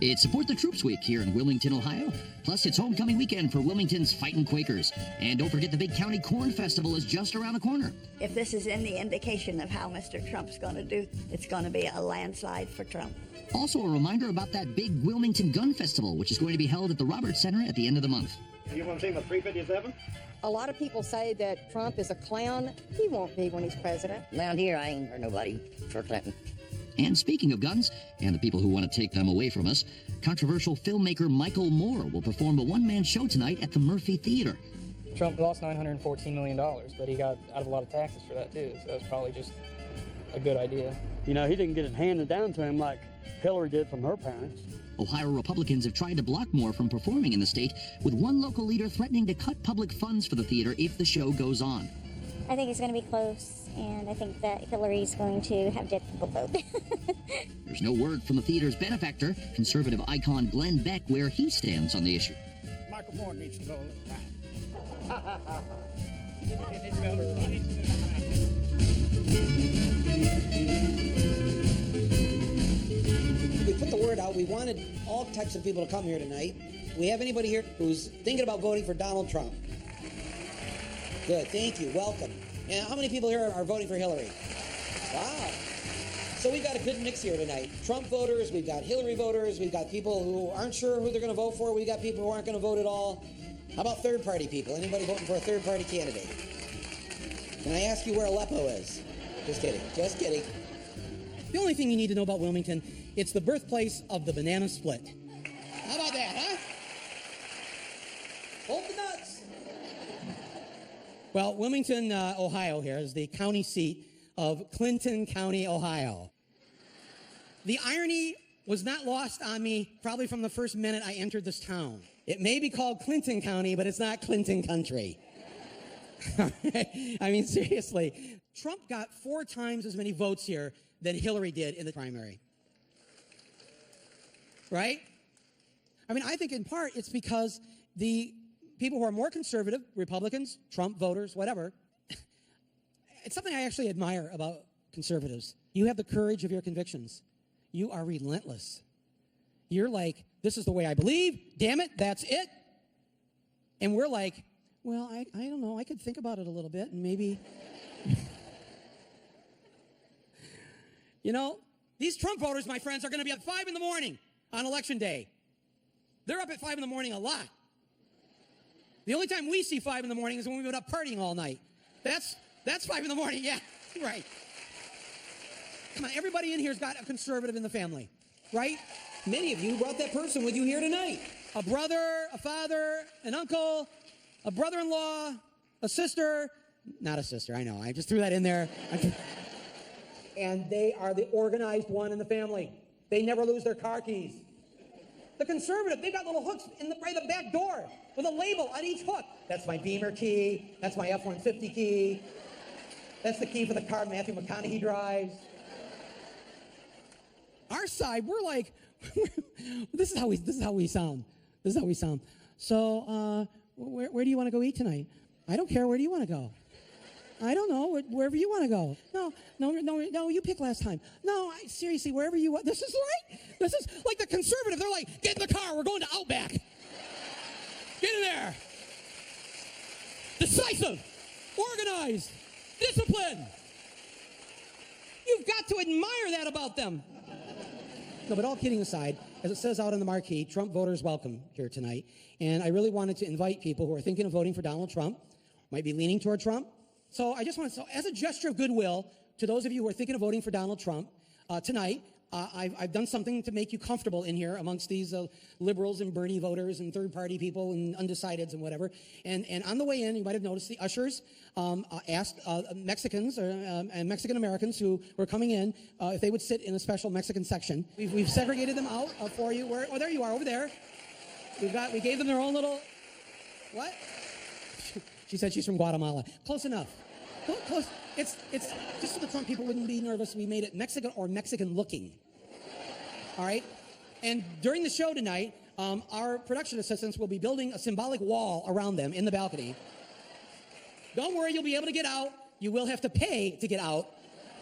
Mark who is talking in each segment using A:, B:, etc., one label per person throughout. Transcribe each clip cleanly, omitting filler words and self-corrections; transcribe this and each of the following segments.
A: It's Support the Troops Week here in Wilmington, Ohio. Plus, it's homecoming weekend for Wilmington's Fightin' Quakers. And don't forget the big county corn festival is just around the corner.
B: If this is any indication of how Mr. Trump's going to do, it's going to be a landslide for Trump.
A: Also, a reminder about that big Wilmington Gun Festival, which is going to be held at the Roberts Center at the end of the month.
C: You want to see my 357?
D: A lot of people say that Trump is a clown. He won't be when he's president.
E: Down here, I ain't heard nobody for Clinton.
A: And speaking of guns, and the people who want to take them away from us, controversial filmmaker Michael Moore will perform a one-man show tonight at the Murphy Theater.
F: Trump lost $914 million, but he got out of a lot of taxes for that, too, so that's probably just a good idea.
C: You know, he didn't get it handed down to him like Hillary did from her parents.
A: Ohio Republicans have tried to block Moore from performing in the state, with one local leader threatening to cut public funds for the theater if the show goes on.
G: I think it's going to be close, and I think that Hillary's going to have dead people vote.
A: There's no word from the theater's benefactor, conservative icon Glenn Beck, where he stands on the issue.
C: Michael Moore needs to go back.
H: We put the word out. We wanted all types of people to come here tonight. We have anybody here who's thinking about voting for Donald Trump? Good, thank you, welcome. And how many people here are voting for Hillary? Wow. So we've got a good mix here tonight. Trump voters, we've got Hillary voters, we've got people who aren't sure who they're going to vote for, we've got people who aren't going to vote at all. How about third-party people? Anybody voting for a third-party candidate? Can I ask you where Aleppo is? Just kidding, just kidding.
I: The only thing you need to know about Wilmington, it's the birthplace of the banana split.
H: How about that, huh? Hold the nuts.
I: Well, Wilmington, Ohio here is the county seat of Clinton County, Ohio. The irony was not lost on me probably from the first minute I entered this town. It may be called Clinton County, but it's not Clinton country. I mean, seriously, Trump got 4 times as many votes here than Hillary did in the primary. Right? I mean, I think in part it's because the people who are more conservative, Republicans, Trump voters, whatever, it's something I actually admire about conservatives. You have the courage of your convictions. You are relentless. You're like, this is the way I believe, damn it, that's it. And we're like, well, I don't know, I could think about it a little bit and maybe... You know, these Trump voters, my friends, are going to be up 5 in the morning on Election Day. They're up at 5 in the morning a lot. The only time we see 5 in the morning is when we've been up partying all night. That's 5 in the morning, yeah, right. Come on, everybody in here's got a conservative in the family, right?
H: Many of you brought that person with you here tonight.
I: A brother, a father, an uncle, a brother-in-law, a sister. Not a sister, I know. I just threw that in there. And they are the organized one in the family. They never lose their car keys. The conservative, they got little hooks right at the back door with a label on each hook. That's my Beamer key. That's my F-150 key. That's the key for the car Matthew McConaughey drives. Our side, we're like, this is how we sound. This is how we sound. So, where do you want to go eat tonight? I don't care. Where do you want to go? I don't know. Wherever you want to go. No. You pick last time. No, seriously, wherever you want. This is right. This is like the conservative. They're like, get in the car. We're going to Outback. Get in there. Decisive, organized, disciplined. You've got to admire that about them. No, but all kidding aside, as it says out on the marquee, Trump voters welcome here tonight. And I really wanted to invite people who are thinking of voting for Donald Trump, might be leaning toward Trump. So I just want to, so as a gesture of goodwill to those of you who are thinking of voting for Donald Trump, tonight, I've done something to make you comfortable in here amongst these liberals and Bernie voters and third-party people and undecideds and whatever. And on the way in, you might have noticed the ushers asked Mexicans and Mexican Americans who were coming in if they would sit in a special Mexican section. We've segregated them out for you. Oh, there you are, over there. We gave them their own little, what? She said she's from Guatemala. Close enough. Close. It's just so the Trump people wouldn't be nervous. We made it Mexican or Mexican looking. All right? And during the show tonight, our production assistants will be building a symbolic wall around them in the balcony. Don't worry, you'll be able to get out. You will have to pay to get out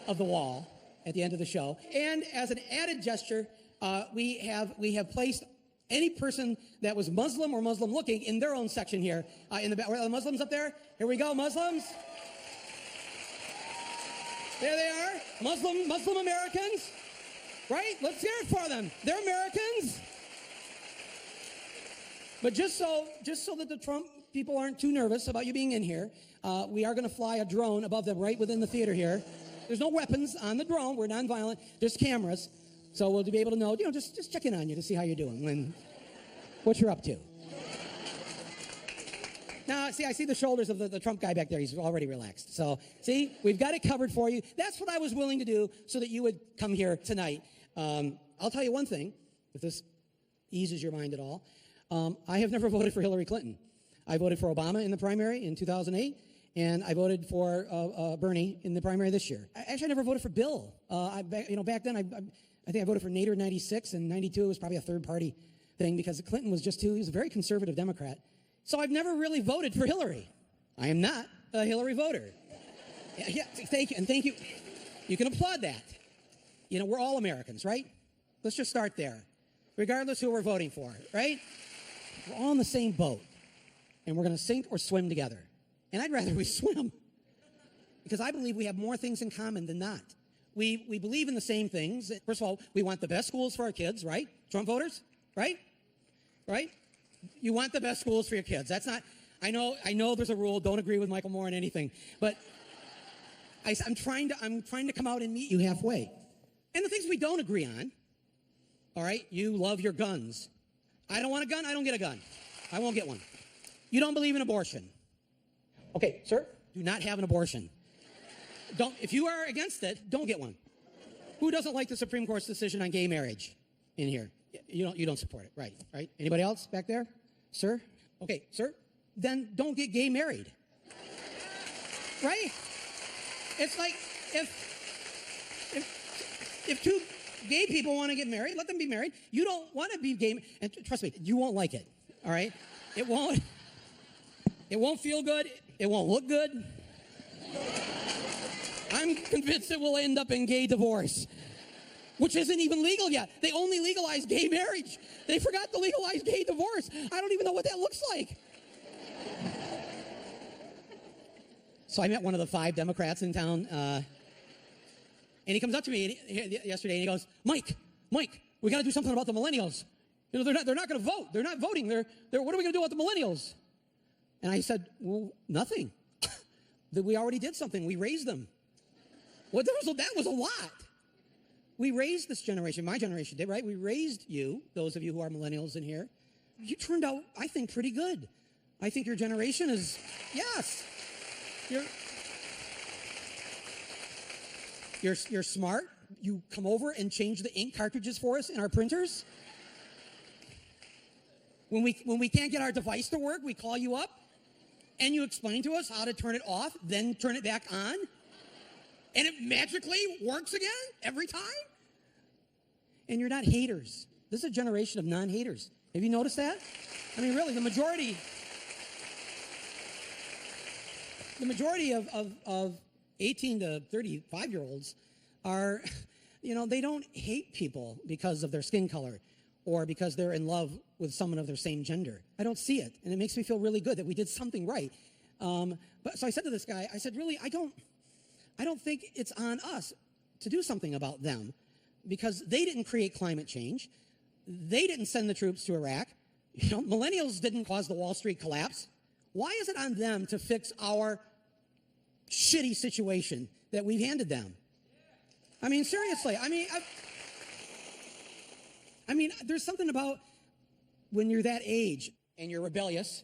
I: of the wall. at the end of the show. And as an added gesture, we have placed any person that was Muslim or Muslim looking in their own section here in the back. Are the Muslims up there? Here we go, Muslims. There they are, Muslim Americans, right? Let's hear it for them. They're Americans. But just so that the Trump people aren't too nervous about you being in here, we are going to fly a drone above them right within the theater here. There's no weapons on the drone. We're nonviolent, just cameras. So we'll be able to know, just check in on you to see how you're doing and what you're up to. Now, see, I see the shoulders of the Trump guy back there. He's already relaxed. So, see, we've got it covered for you. That's what I was willing to do so that you would come here tonight. I'll tell you one thing, if this eases your mind at all. I have never voted for Hillary Clinton. I voted for Obama in the primary in 2008, and I voted for Bernie in the primary this year. Actually, I never voted for Bill. Back then, I think I voted for Nader in 96, and 92 was probably a third-party thing because Clinton was he was a very conservative Democrat. So I've never really voted for Hillary. I am not a Hillary voter. Yeah, thank you, and thank you. You can applaud that. We're all Americans, right? Let's just start there, regardless who we're voting for, right? We're all in the same boat, and we're going to sink or swim together. And I'd rather we swim, because I believe we have more things in common than not. We believe in the same things. First of all, we want the best schools for our kids, right? Trump voters, right? Right? You want the best schools for your kids. That's not, I know there's a rule, don't agree with Michael Moore on anything, but I'm trying to come out and meet you halfway. And the things we don't agree on, all right, you love your guns. I don't want a gun, I don't get a gun. I won't get one. You don't believe in abortion. Okay, sir, do not have an abortion. If you are against it, don't get one. Who doesn't like the Supreme Court's decision on gay marriage in here? You don't support it, right? Anybody else back there? Sir? Okay, sir, then don't get gay married. Right? It's like if two gay people want to get married, let them be married. You don't want to be gay, and trust me, you won't like it. All right? It won't feel good. It won't look good. I'm convinced it will end up in gay divorce, which isn't even legal yet. They only legalized gay marriage. They forgot to legalize gay divorce. I don't even know what that looks like. So I met one of the 5 Democrats in town, and he comes up to me yesterday and he goes, Mike, we got to do something about the millennials. They're not going to vote. They're not voting. What are we going to do about the millennials? And I said, well, nothing. We already did something. We raised them. Well, that was a lot. We raised this generation. My generation did, right? We raised you, those of you who are millennials in here. You turned out, I think, pretty good. I think your generation is, yes. You're smart. You come over and change the ink cartridges for us in our printers. When we can't get our device to work, we call you up and you explain to us how to turn it off, then turn it back on. And it magically works again every time. And you're not haters. This is a generation of non-haters. Have you noticed that? I mean, really, the majority of 18 to 35-year-olds are, they don't hate people because of their skin color or because they're in love with someone of their same gender. I don't see it, and it makes me feel really good that we did something right. So I said to this guy, I said, really, I don't think it's on us to do something about them because they didn't create climate change. They didn't send the troops to Iraq. Millennials didn't cause the Wall Street collapse. Why is it on them to fix our shitty situation that we've handed them? I mean, seriously. I mean, there's something about when you're that age and you're rebellious,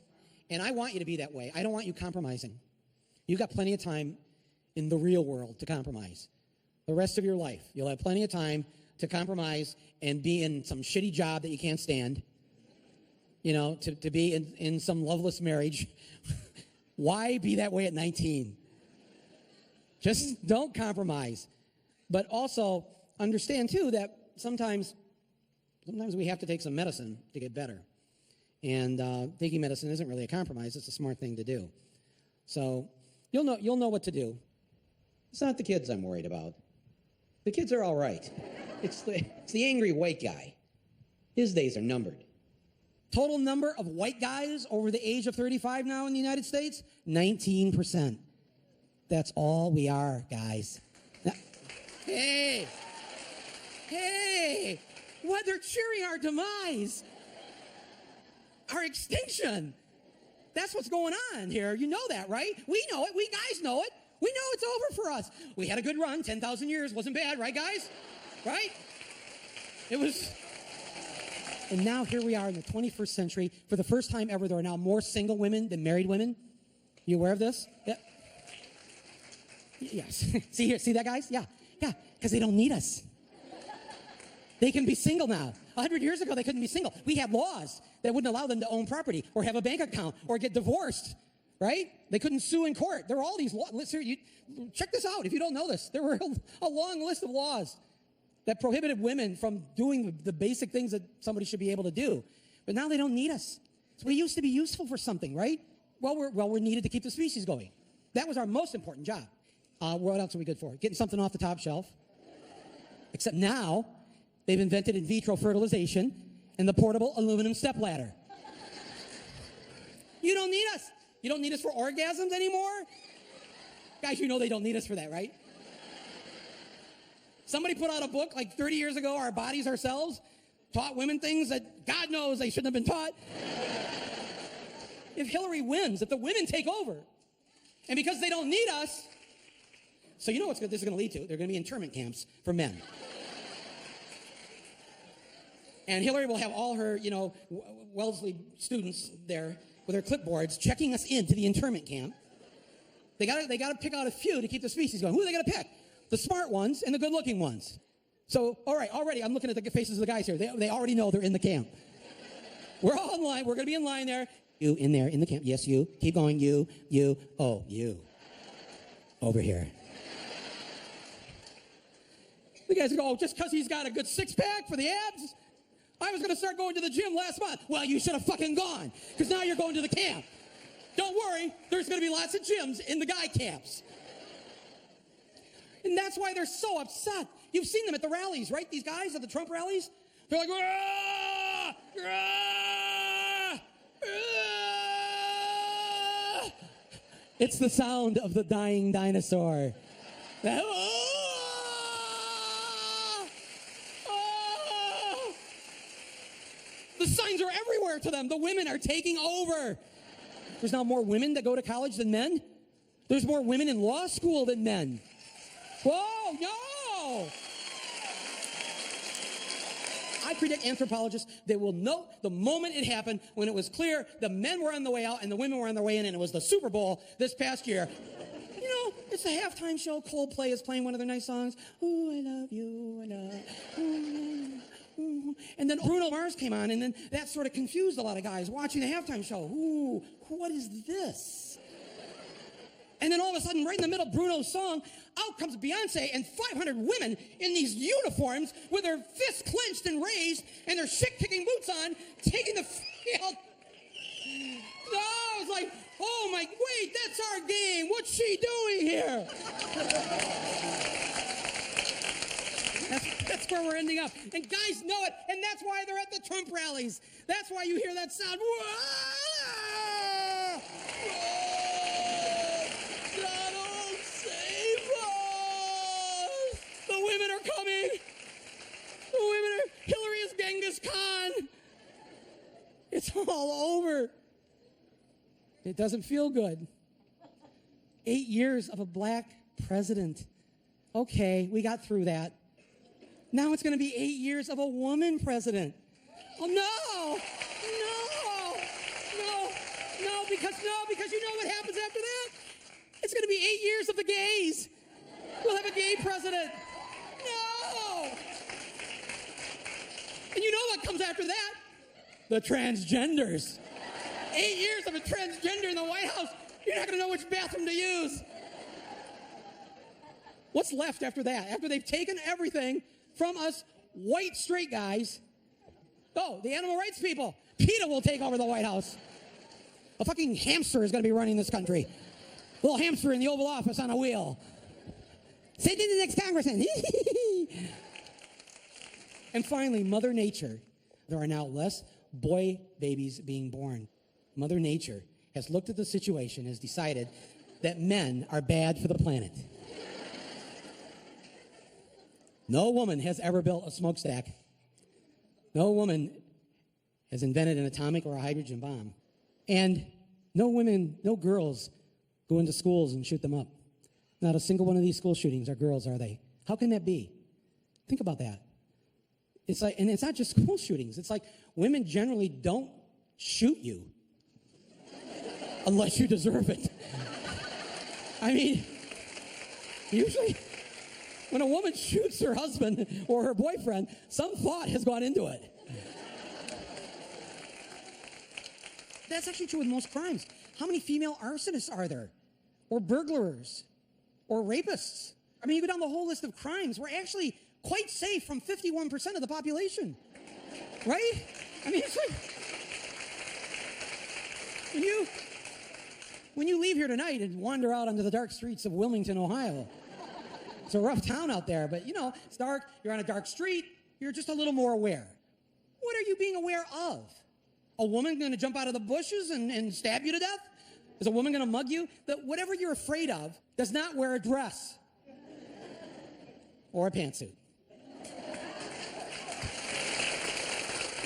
I: and I want you to be that way. I don't want you compromising. You've got plenty of time in the real world to compromise. The rest of your life, you'll have plenty of time to compromise and be in some shitty job that you can't stand, to be in some loveless marriage. Why be that way at 19? Just don't compromise. But also understand, too, that sometimes we have to take some medicine to get better. And taking medicine isn't really a compromise. It's a smart thing to do. So you'll know what to do. It's not the kids I'm worried about.
H: The kids are all right. It's the angry white guy. His days are numbered.
I: Total number of white guys over the age of 35 now in the United States, 19%. That's all we are, guys. Now, hey, what? They're cheering our demise, our extinction. That's what's going on here. You know that, right? We know it. We guys know it. We know it's over for us. We had a good run, 10,000 years. Wasn't bad, right, guys? Right? It was. And now here we are in the 21st century. For the first time ever, there are now more single women than married women. You aware of this? Yeah. Yes. See here, see that, guys? Yeah, because they don't need us. They can be single now. 100 years ago, they couldn't be single. We had laws that wouldn't allow them to own property or have a bank account or get divorced, right? They couldn't sue in court. There were all these laws. Check this out if you don't know this. There were a long list of laws that prohibited women from doing the basic things that somebody should be able to do. But now they don't need us. So we used to be useful for something, right? Well, we're needed to keep the species going. That was our most important job. What else are we good for? Getting something off the top shelf. Except now, they've invented in vitro fertilization and the portable aluminum stepladder. You don't need us. You don't need us for orgasms anymore? Guys, you know they don't need us for that, right? Somebody put out a book like 30 years ago, Our Bodies Ourselves, taught women things that God knows they shouldn't have been taught. If Hillary wins, if the women take over, and because they don't need us, so you know what this is going to lead to? They're going to be internment camps for men. And Hillary will have all her, Wellesley students there with their clipboards checking us into the internment camp. They got to pick out a few to keep the species going. Who are they going to pick? The smart ones and the good-looking ones. So, all right, already I'm looking at the faces of the guys here. They already know they're in the camp. We're all in line. We're going to be in line there. You in there in the camp. Yes, you. Keep going. You. Oh, you. Over here. The guys go, just because he's got a good six-pack for the abs? I was going to start going to the gym last month. Well, you should have fucking gone, because now you're going to the camp. Don't worry, there's going to be lots of gyms in the guy camps. And that's why they're so upset. You've seen them at the rallies, right? These guys at the Trump rallies? They're like, "Rah! Rah! Rah!" It's the sound of the dying dinosaur. The signs are everywhere to them. The women are taking over. There's now more women that go to college than men. There's more women in law school than men. Whoa, no! I predict anthropologists, they will note the moment it happened when it was clear the men were on the way out and the women were on their way in, and it was the Super Bowl this past year. It's the halftime show. Coldplay is playing one of their nice songs. Ooh, I love you, I love you. And then Bruno Mars came on, and then that sort of confused a lot of guys watching the halftime show. Ooh, what is this? And then all of a sudden, right in the middle of Bruno's song, out comes Beyonce and 500 women in these uniforms with their fists clenched and raised and their shit-kicking boots on, taking the field. No, I was like, oh my, wait, that's our game. What's she doing here? That's where we're ending up. And guys know it, and that's why they're at the Trump rallies. That's why you hear that sound. Whoa! Donald, save us! The women are coming. The women are, Hillary is Genghis Khan. It's all over. It doesn't feel good. 8 years of a black president. Okay, we got through that. Now it's going to be 8 years of a woman president. Oh, no, because you know what happens after that? It's going to be 8 years of the gays. We'll have a gay president. No. And you know what comes after that? The transgenders. 8 years of a transgender in the White House. You're not going to know which bathroom to use. What's left after that? After they've taken everything from us white straight guys. Oh, the animal rights people. PETA will take over the White House. A fucking hamster is going to be running this country. A little hamster in the Oval Office on a wheel. Say to the next congressman. And finally, Mother Nature. There are now less boy babies being born. Mother Nature has looked at the situation, has decided that men are bad for the planet. No woman has ever built a smokestack. No woman has invented an atomic or a hydrogen bomb. And no women, no girls go into schools and shoot them up. Not a single one of these school shootings are girls, are they? How can that be? Think about that. It's like, and it's not just school shootings. It's like women generally don't shoot you unless you deserve it. I mean, usually when a woman shoots her husband or her boyfriend, some thought has gone into it. That's actually true with most crimes. How many female arsonists are there? Or burglars? Or rapists? I mean, you go down the whole list of crimes. We're actually quite safe from 51% of the population. Right? I mean, it's like, when you leave here tonight and wander out onto the dark streets of Wilmington, Ohio, it's a rough town out there, but you know, it's dark, you're on a dark street, you're just a little more aware. What are you being aware of? A woman gonna jump out of the bushes and stab you to death? Is a woman gonna mug you? That whatever you're afraid of does not wear a dress or a pantsuit.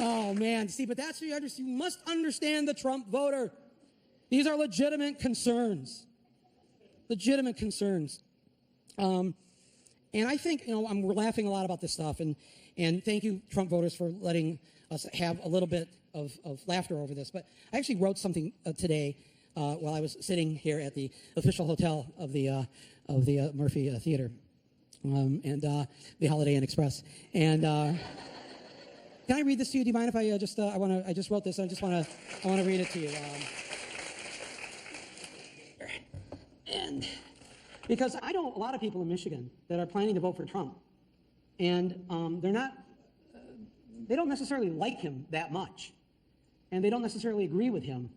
I: Oh man, see, but that's what you must understand the Trump voter. These are legitimate concerns. Legitimate concerns. And I think, you know, we're laughing a lot about this stuff, and thank you, Trump voters, for letting us have a little bit of laughter over this. But I actually wrote something today while I was sitting here at the official hotel of the Murphy Theater and the Holiday Inn Express. And can I read this to you? Do you mind if I I just wrote this. I want to read it to you. And because I know a lot of people in Michigan that are planning to vote for Trump, and they don't necessarily like him that much, and they don't necessarily agree with him.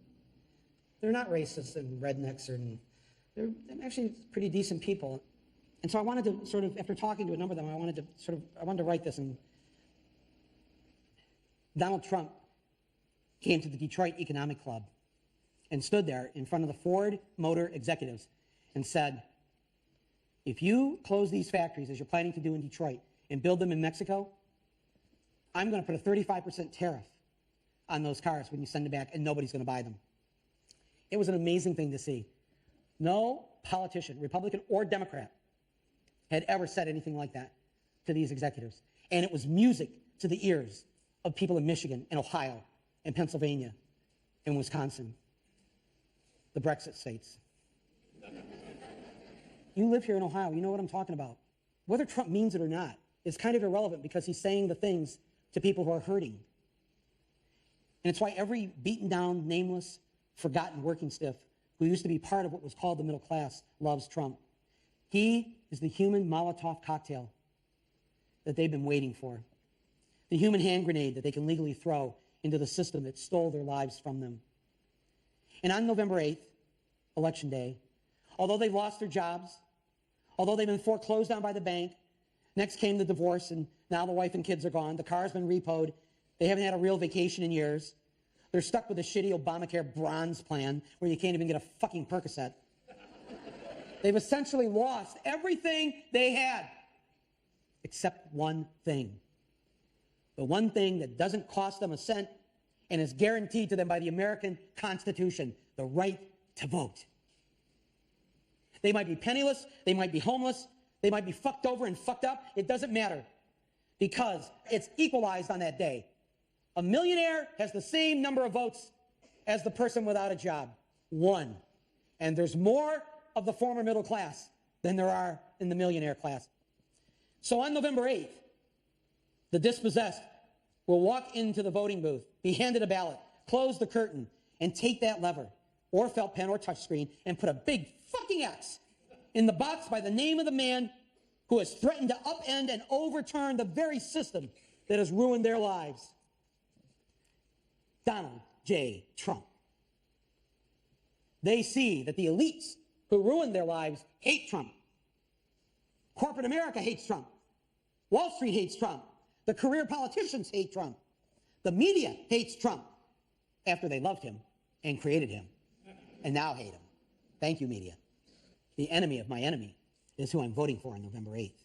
I: They're not racist and rednecks, they're actually pretty decent people. And so I wanted to sort of, after talking to a number of them, I wanted to write this. And Donald Trump came to the Detroit Economic Club and stood there in front of the Ford Motor executives and said, if you close these factories, as you're planning to do in Detroit, and build them in Mexico, I'm going to put a 35% tariff on those cars when you send them back, and nobody's going to buy them. It was an amazing thing to see. No politician, Republican or Democrat, had ever said anything like that to these executives. And it was music to the ears of people in Michigan and Ohio and Pennsylvania and Wisconsin, the Brexit states. You live here in Ohio, you know what I'm talking about. Whether Trump means it or not is kind of irrelevant, because he's saying the things to people who are hurting. And it's why every beaten down, nameless, forgotten working stiff who used to be part of what was called the middle class loves Trump. He is the human Molotov cocktail that they've been waiting for. The human hand grenade that they can legally throw into the system that stole their lives from them. And on November 8th, Election Day, although they've lost their jobs, although they've been foreclosed on by the bank, next came the divorce, and now the wife and kids are gone, the car's been repoed, they haven't had a real vacation in years, they're stuck with a shitty Obamacare bronze plan where you can't even get a fucking Percocet. They've essentially lost everything they had, except one thing. The one thing that doesn't cost them a cent and is guaranteed to them by the American Constitution, the right to vote. They might be penniless, they might be homeless, they might be fucked over and fucked up. It doesn't matter, because it's equalized on that day. A millionaire has the same number of votes as the person without a job. One. And there's more of the former middle class than there are in the millionaire class. So on November 8th, the dispossessed will walk into the voting booth, be handed a ballot, close the curtain, and take that lever, or felt pen or touchscreen, and put a big fucking X in the box by the name of the man who has threatened to upend and overturn the very system that has ruined their lives. Donald J. Trump. They see that the elites who ruined their lives hate Trump. Corporate America hates Trump. Wall Street hates Trump. The career politicians hate Trump. The media hates Trump after they loved him and created him and now hate him. Thank you, media. The enemy of my enemy is who I'm voting for on November 8th.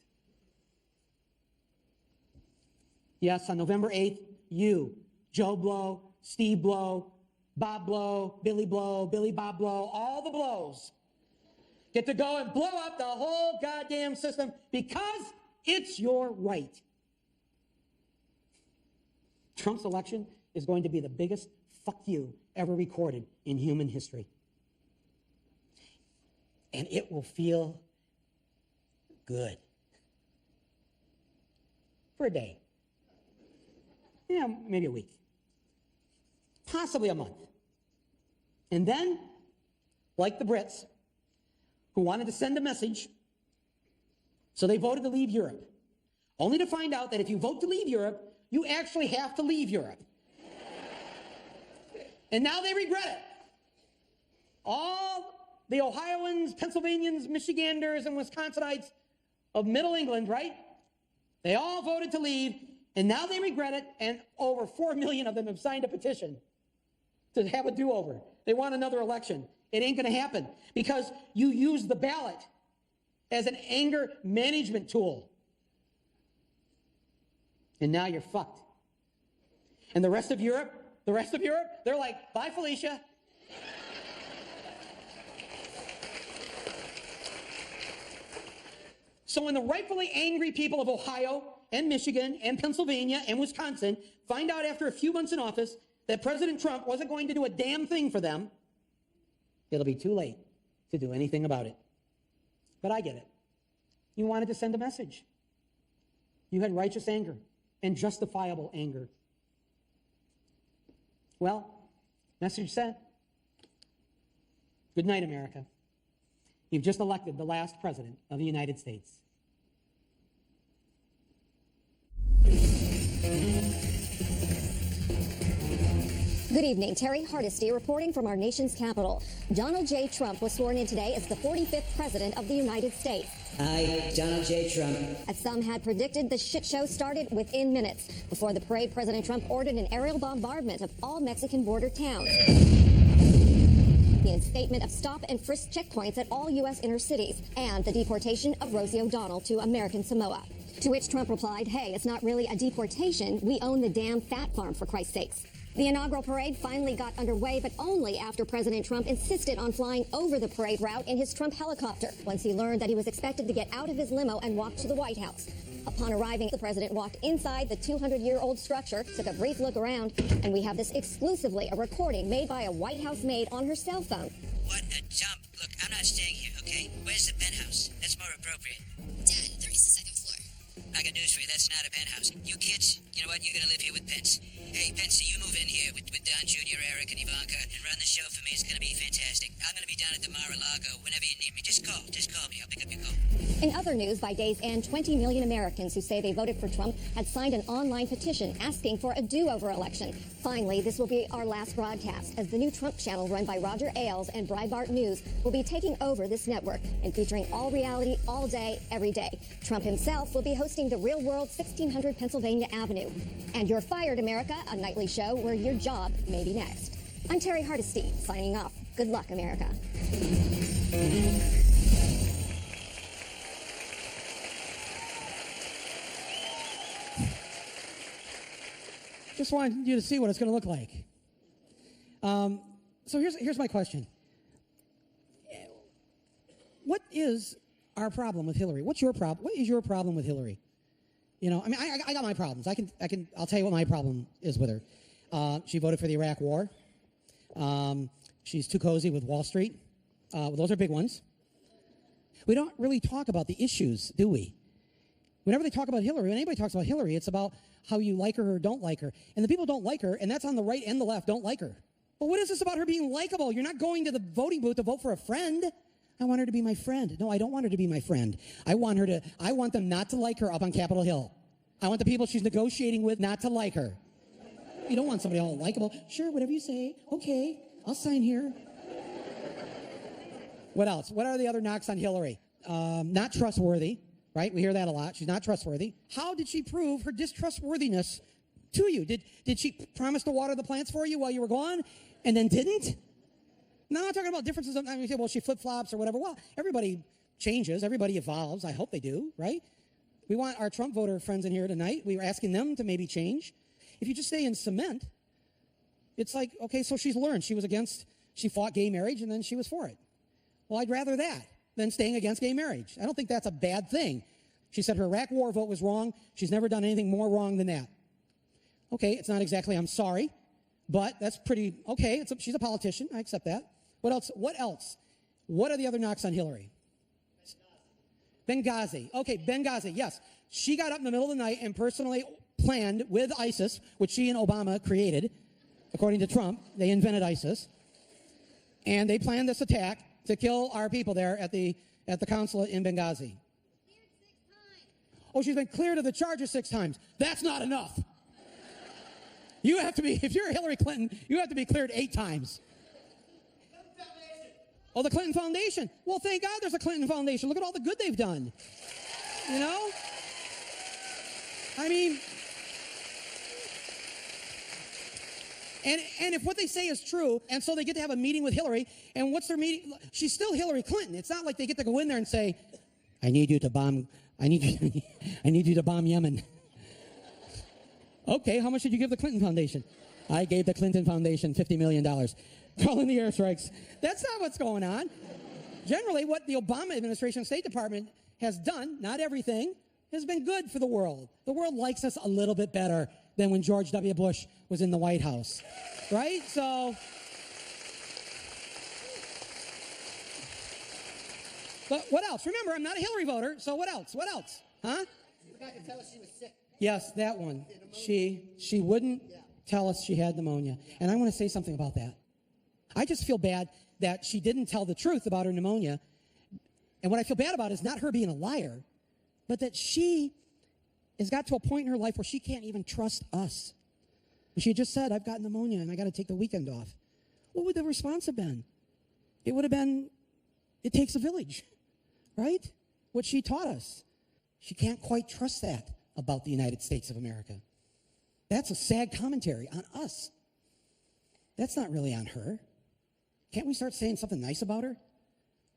I: Yes, on November 8th, you, Joe Blow, Steve Blow, Bob Blow, Billy Bob Blow, all the blows get to go and blow up the whole goddamn system because it's your right. Trump's election is going to be the biggest fuck you ever recorded in human history. And it will feel good. For a day. Yeah, maybe a week. Possibly a month. And then, like the Brits, who wanted to send a message, so they voted to leave Europe, only to find out that if you vote to leave Europe, you actually have to leave Europe. And now they regret it. All the Ohioans, Pennsylvanians, Michiganders, and Wisconsinites of Middle England, right? They all voted to leave, and now they regret it, and over 4 million of them have signed a petition to have a do-over. They want another election. It ain't going to happen because you use the ballot as an anger management tool. And now you're fucked. And the rest of Europe, they're like, bye, Felicia. So when the rightfully angry people of Ohio and Michigan and Pennsylvania and Wisconsin find out after a few months in office that President Trump wasn't going to do a damn thing for them, it'll be too late to do anything about it. But I get it. You wanted to send a message. You had righteous anger and justifiable anger. Well, message sent. Good night, America. You've just elected the last president of the United States.
J: Good evening. Terry Hardesty reporting from our nation's capital. Donald J. Trump was sworn in today as the 45th president of the United States.
K: I, Donald J. Trump.
J: As some had predicted, the shit show started within minutes. Before the parade, President Trump ordered an aerial bombardment of all Mexican border towns. The instatement of stop and frisk checkpoints at all U.S. inner cities, and the deportation of Rosie O'Donnell to American Samoa. To which Trump replied, hey, it's not really a deportation. We own the damn fat farm, for Christ's sakes. The inaugural parade finally got underway, but only after President Trump insisted on flying over the parade route in his Trump helicopter, once he learned that he was expected to get out of his limo and walk to the White House. Upon arriving, the president walked inside the 200-year-old structure, took a brief look around, and we have this exclusively a recording made by a White House maid on her cell phone.
K: What a jump. Look, I'm not staying here, okay? Where's the penthouse? That's more appropriate.
L: Dad, there is the second floor.
K: I got news for you. That's not a penthouse. You kids, you know what? You're going to live here with Pence. Hey, Pence, you move in here with Don Jr., Eric, and Ivanka and run the show for me. It's going to be fantastic. I'm going to be down at the Mar-a-Lago whenever you need me. Just call me. I'll pick up your call.
J: In other news, by day's end, 20 million Americans who say they voted for Trump had signed an online petition asking for a do-over election. Finally, this will be our last broadcast, as the new Trump channel run by Roger Ailes and Breitbart News will be taking over this network and featuring all reality, all day, every day. Trump himself will be hosting the Real World 1600 Pennsylvania Avenue. And You're Fired, America, a nightly show where your job may be next. I'm Terry Hardesty, signing off. Good luck, America.
I: Just wanted you to see what it's going to look like. So here's my question. What is our problem with Hillary? What's your problem? What is your problem with Hillary? You know, I mean, I got my problems. I'll tell you what my problem is with her. She voted for the Iraq War. She's too cozy with Wall Street. Those are big ones. We don't really talk about the issues, do we? Whenever they talk about Hillary, when anybody talks about Hillary, it's about how you like her or don't like her. And the people don't like her, and that's on the right and the left, don't like her. But what is this about her being likable? You're not going to the voting booth to vote for a friend. I want her to be my friend. No, I don't want her to be my friend. I want them not to like her up on Capitol Hill. I want the people she's negotiating with not to like her. You don't want somebody all likable. Sure, whatever you say. Okay, I'll sign here. What else? What are the other knocks on Hillary? Not trustworthy, right? We hear that a lot. She's not trustworthy. How did she prove her distrustworthiness to you? Did she promise to water the plants for you while you were gone and then didn't? No, I'm talking about differences. I mean, well, she flip-flops or whatever. Well, everybody changes. Everybody evolves. I hope they do, right? We want our Trump voter friends in here tonight. We were asking them to maybe change. If you just stay in cement, it's like, okay, so she's learned. She fought gay marriage, and then she was for it. Well, I'd rather that than staying against gay marriage. I don't think that's a bad thing. She said her Iraq war vote was wrong. She's never done anything more wrong than that. Okay, it's not exactly I'm sorry, but that's pretty, okay, she's a politician. I accept that. What else? What are the other knocks on Hillary? Benghazi. Okay, Benghazi, yes. She got up in the middle of the night and personally planned with ISIS, which she and Obama created, according to Trump. They invented ISIS. And they planned this attack to kill our people there at the consulate in Benghazi. Oh, she's been cleared of the charges 6 times. That's not enough. You have to be, if you're Hillary Clinton, you have to be cleared 8 times. Oh, the Clinton Foundation. Well, thank God there's a Clinton Foundation. Look at all the good they've done. You know? I mean, and if what they say is true, and so they get to have a meeting with Hillary, and what's their meeting? She's still Hillary Clinton. It's not like they get to go in there and say, I need you to bomb Yemen. Okay, how much did you give the Clinton Foundation? I gave the Clinton Foundation $50 million. Call in the airstrikes. That's not what's going on. Generally, what the Obama administration State Department has done, not everything, has been good for the world. The world likes us a little bit better than when George W. Bush was in the White House, right? So, but what else? Remember, I'm not a Hillary voter, so what else? What else? Huh?
D: You forgot to tell us she was sick.
I: Yes, that one. She wouldn't tell us she had pneumonia. And I want to say something about that. I just feel bad that she didn't tell the truth about her pneumonia. And what I feel bad about is not her being a liar, but that she has got to a point in her life where she can't even trust us. She just said, I've got pneumonia and I got to take the weekend off. What would the response have been? It would have been, it takes a village, right? What she taught us. She can't quite trust that about the United States of America. That's a sad commentary on us. That's not really on her. Can't we start saying something nice about her?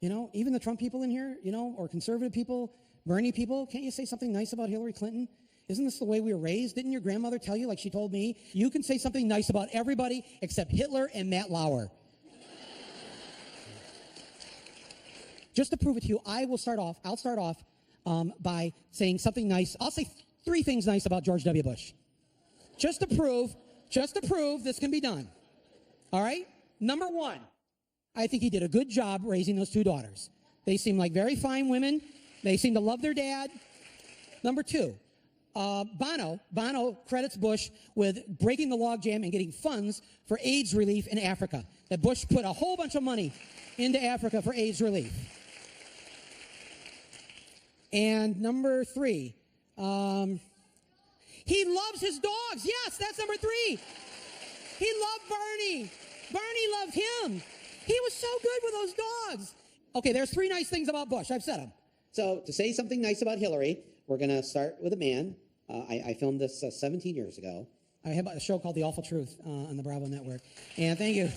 I: You know, even the Trump people in here, you know, or conservative people, Bernie people, can't you say something nice about Hillary Clinton? Isn't this the way we were raised? Didn't your grandmother tell you, like she told me, you can say something nice about everybody except Hitler and Matt Lauer? Just to prove it to you, I'll start off by saying something nice. I'll say 3 things nice about George W. Bush. Just to prove this can be done. All right? Number 1, I think he did a good job raising those 2 daughters. They seem like very fine women. They seem to love their dad. Number 2, Bono credits Bush with breaking the logjam and getting funds for AIDS relief in Africa. That Bush put a whole bunch of money into Africa for AIDS relief. And number 3, he loves his dogs. Yes, that's number 3. He loved Bernie. Bernie loved him. He was so good with those dogs. Okay, there's 3 nice things about Bush. I've said them. So to say something nice about Hillary, we're going to start with a man. I filmed this 17 years ago. I have a show called The Awful Truth on the Bravo Network. And thank you.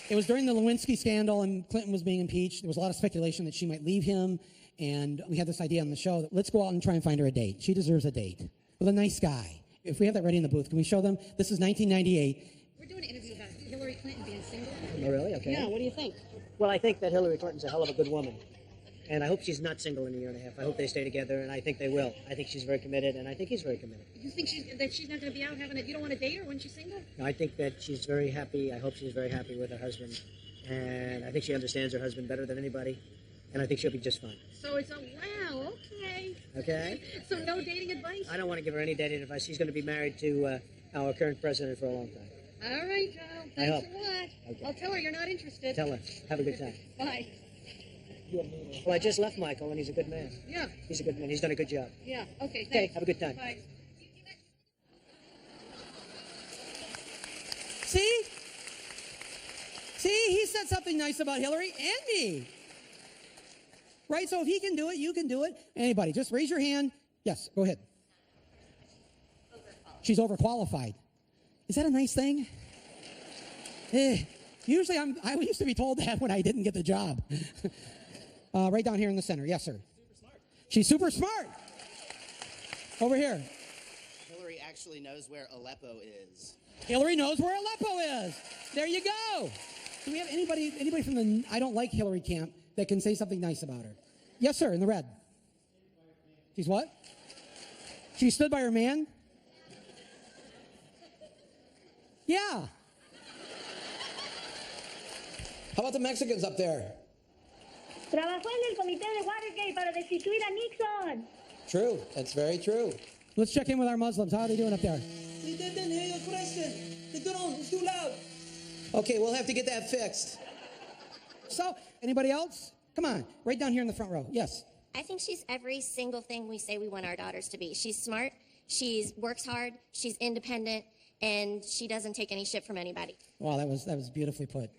I: It was during the Lewinsky scandal and Clinton was being impeached. There was a lot of speculation that she might leave him. And we had this idea on the show that let's go out and try and find her a date. She deserves a date with a nice guy. If we have that ready in the booth, can we show them? This is 1998.
M: We're doing an interview about Hillary Clinton being single.
N: Oh, really? Okay.
M: Yeah, what do you think?
N: Well, I think that Hillary Clinton's a hell of a good woman. And I hope she's not single in a year and a half. I hope they stay together, and I think they will. I think she's very committed, and I think he's very committed.
M: You think that she's not going to be out having you don't want to date her when she's single?
N: I think that she's very happy. I hope she's very happy with her husband. And I think she understands her husband better than anybody. And I think she'll be just fine.
M: So it's wow, okay.
N: Okay?
M: So no dating advice?
N: I don't want to give her any dating advice. She's going to be married to our current president for a long time.
M: All right, Joe. Thanks a lot. Okay. I'll tell her you're not interested.
N: Tell her. Have a good time.
M: Bye.
N: Well, I just left Michael, and he's a good man.
M: Yeah.
N: He's a good man. He's done a good job.
M: Yeah. Okay, thanks.
N: Okay, have a good time.
M: Bye.
I: See? See, he said something nice about Hillary and me. Right? So if he can do it, you can do it. Anybody, just raise your hand. Yes, go ahead. She's overqualified. Is that a nice thing? Usually I used to be told that when I didn't get the job. Right down here in the center. Yes, sir.
O: Super smart.
I: She's super smart. Over here.
O: Hillary actually knows where Aleppo is.
I: Hillary knows where Aleppo is. There you go. Do we have anybody from the I don't like Hillary camp that can say something nice about her? Yes, sir, in the red. She's what? She stood by her man? Yeah.
H: How about the Mexicans up there?
P: Trabajó en el comité de Watergate para destituir a Nixon.
H: True. That's very true.
I: Let's check in with our Muslims. How are they doing up there?
H: It's too loud. Okay, we'll have to get that fixed.
I: So, anybody else? Come on, right down here in the front row. Yes.
J: I think she's every single thing we say we want our daughters to be. She's smart, she works hard, she's independent, and she doesn't take any shit from anybody.
I: Wow, that was beautifully put.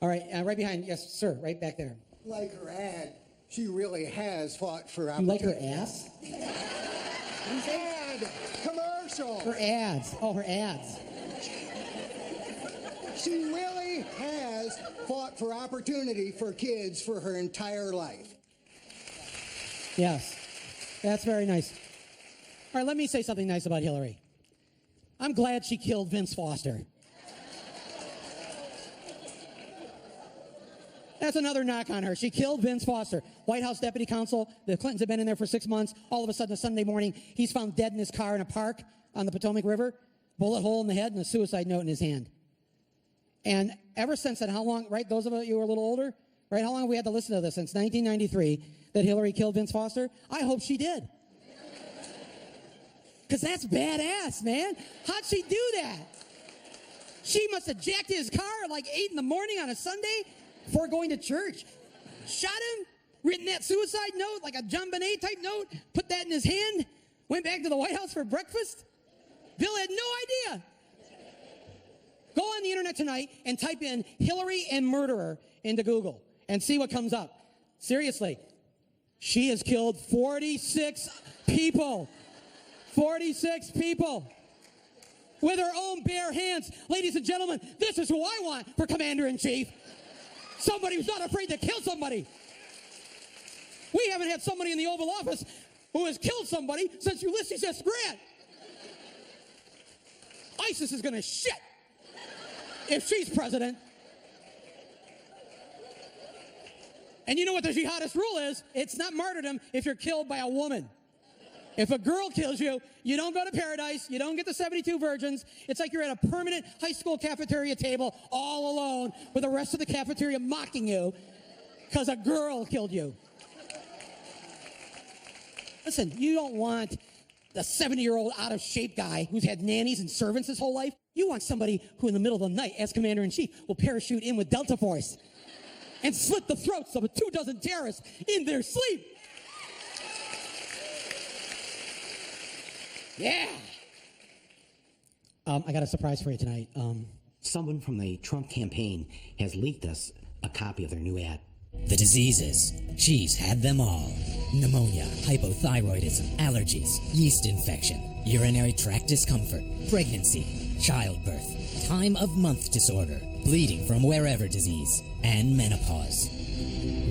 I: All right, right behind, yes, sir, right back there.
Q: Like her ad, she really has fought for
I: You like her ass?
Q: Ad commercial.
I: Her ads. Oh, her ads.
Q: She really has fought for opportunity for kids for her entire life.
I: Yes, that's very nice. All right, let me say something nice about Hillary. I'm glad she killed Vince Foster. That's another knock on her. She killed Vince Foster. White House deputy counsel. The Clintons have been in there for 6 months. All of a sudden, a Sunday morning, he's found dead in his car in a park on the Potomac River. Bullet hole in the head and a suicide note in his hand. And ever since then, how long, right, those of you who are a little older, right, how long have we had to listen to this? Since 1993, that Hillary killed Vince Foster? I hope she did. Because that's badass, man. How'd she do that? She must have jacked his car at like 8 in the morning on a Sunday before going to church. Shot him, written that suicide note, like a John Bonet type note, put that in his hand, went back to the White House for breakfast. Bill had no idea. Go on the internet tonight and type in Hillary and murderer into Google and see what comes up. Seriously, she has killed 46 people. 46 people with her own bare hands. Ladies and gentlemen, this is who I want for Commander-in-Chief. Somebody who's not afraid to kill somebody. We haven't had somebody in the Oval Office who has killed somebody since Ulysses S. Grant. ISIS is going to shit if she's president. And you know what the jihadist rule is? It's not martyrdom if you're killed by a woman. If a girl kills you, you don't go to paradise. You don't get the 72 virgins. It's like you're at a permanent high school cafeteria table all alone with the rest of the cafeteria mocking you because a girl killed you. Listen, you don't want the 70-year-old out-of-shape guy who's had nannies and servants his whole life. You want somebody who in the middle of the night, as Commander-in-Chief, will parachute in with Delta Force and slit the throats of 24 terrorists in their sleep. Yeah. I got a surprise for you tonight.
R: Someone from the Trump campaign has leaked us a copy of their new ad.
S: The diseases. She's had them all. Pneumonia, hypothyroidism, allergies, yeast infection, urinary tract discomfort, pregnancy, childbirth, time of month disorder, bleeding from wherever disease, and menopause.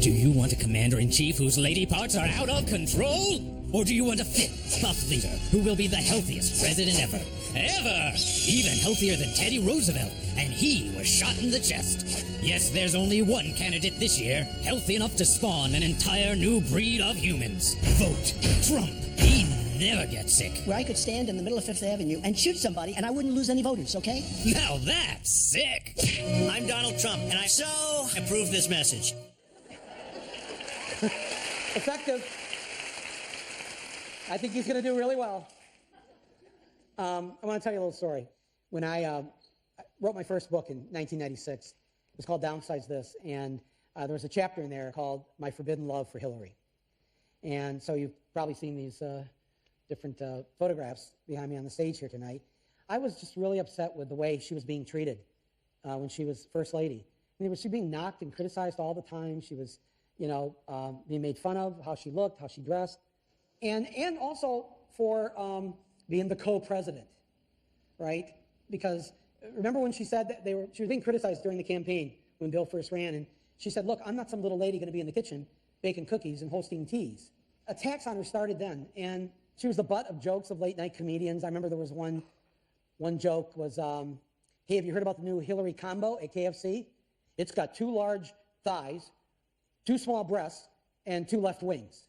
S: Do you want a commander-in-chief whose lady parts are out of control? Or do you want a fit, buff leader who will be the healthiest president ever? Ever! Even healthier than Teddy Roosevelt, and he was shot in the chest. Yes, there's only one candidate this year, healthy enough to spawn an entire new breed of humans. Vote Trump. He never gets sick.
T: Where I could stand in the middle of Fifth Avenue and shoot somebody and I wouldn't lose any voters, okay?
S: Now that's sick.
U: I'm Donald Trump, and I so approve this message.
I: Effective. I think he's going to do really well. I want to tell you a little story. When I wrote my first book in 1996, it was called Downsize This, and there was a chapter in there called My Forbidden Love for Hillary. And so you've probably seen these different photographs behind me on the stage here tonight. I was just really upset with the way she was being treated when she was First Lady. I mean, she was being knocked and criticized all the time. She was, being made fun of, how she looked, how she dressed, and also for being the co-president, right? Because remember when she said that she was being criticized during the campaign when Bill first ran, and she said, look, I'm not some little lady going to be in the kitchen baking cookies and hosting teas. Attacks on her started then, and she was the butt of jokes of late night comedians. I remember there was one joke was, hey, have you heard about the new Hillary combo at KFC? It's got 2 large thighs, 2 small breasts, and 2 left wings.